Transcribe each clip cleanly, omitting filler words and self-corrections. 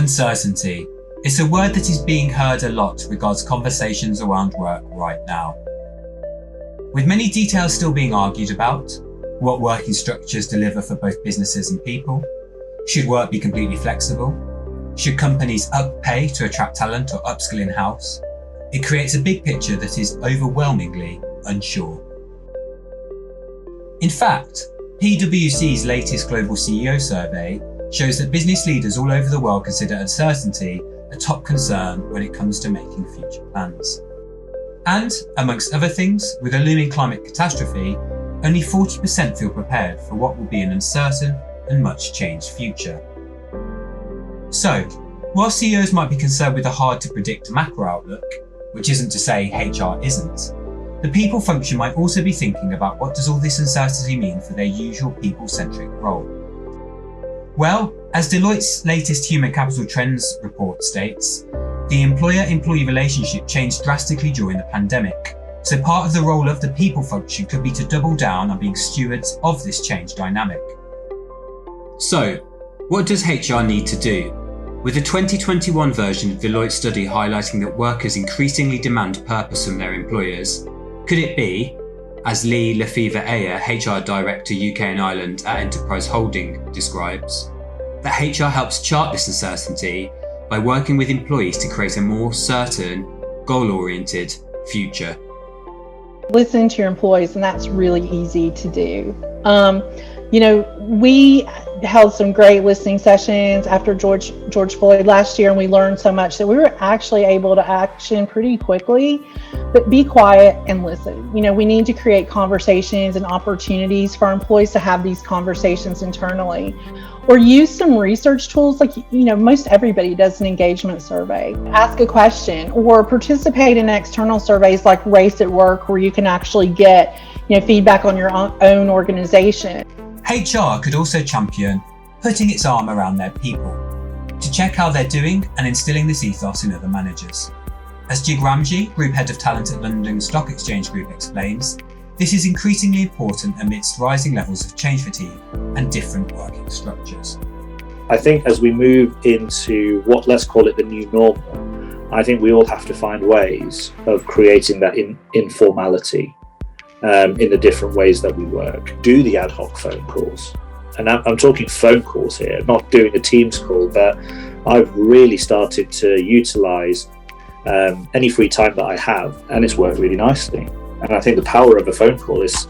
Uncertainty. It's a word that is being heard a lot regards conversations around work right now. With many details still being argued about, what working structures deliver for both businesses and people, should work be completely flexible, should companies up pay to attract talent or upskill in-house, it creates a big picture that is overwhelmingly unsure. In fact, PwC's latest global CEO survey shows that business leaders all over the world consider uncertainty a top concern when it comes to making future plans. And, amongst other things, with a looming climate catastrophe, only 40% feel prepared for what will be an uncertain and much changed future. So, while CEOs might be concerned with a hard-to-predict macro outlook, which isn't to say HR isn't, the people function might also be thinking about what does all this uncertainty mean for their usual people-centric role. Well, as Deloitte's latest Human Capital Trends report states, the employer-employee relationship changed drastically during the pandemic, so part of the role of the people function could be to double down on being stewards of this change dynamic. So, what does HR need to do? With a 2021 version of Deloitte's study highlighting that workers increasingly demand purpose from their employers, could it be, as Lee Lefevre-Ayer, HR Director UK and Ireland at Enterprise Holding describes, that HR helps chart this uncertainty by working with employees to create a more certain, goal-oriented future? Listen to your employees, and that's really easy to do. We held some great listening sessions after George Floyd last year, and we learned so much that we were actually able to action pretty quickly. But be quiet and listen. We need to create conversations and opportunities for our employees to have these conversations internally, or use some research tools like, most everybody does an engagement survey. Ask a question or participate in external surveys like Race at Work, where you can actually get, feedback on your own organization. HR could also champion putting its arm around their people to check how they're doing and instilling this ethos in other managers. As Jig Ramji, Group Head of Talent at London Stock Exchange Group, explains, this is increasingly important amidst rising levels of change fatigue and different working structures. I think as we move into what, let's call it the new normal, I think we all have to find ways of creating that informality in the different ways that we work. Do the ad hoc phone calls. And I'm talking phone calls here, not doing a Teams call, but I've really started to utilize any free time that I have, and it's worked really nicely. And I think the power of a phone call is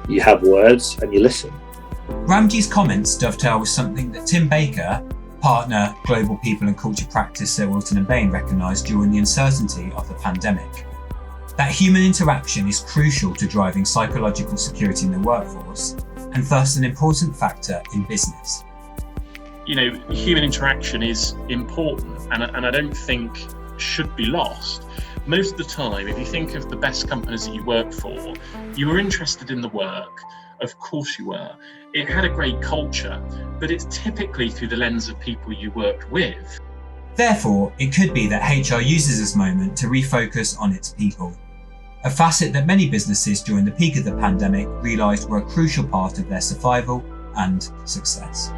you have words and you listen. Ramji's comments dovetail with something that Tim Baker, partner Global People and Culture Practice at Wilton & Bain, recognised during the uncertainty of the pandemic. That human interaction is crucial to driving psychological security in the workforce, and thus an important factor in business. Human interaction is important, and I don't think should be lost. Most of the time, if you think of the best companies that you work for, you were interested in the work. Of course you were. It had a great culture, but it's typically through the lens of people you worked with. Therefore, it could be that HR uses this moment to refocus on its people, a facet that many businesses during the peak of the pandemic realised were a crucial part of their survival and success.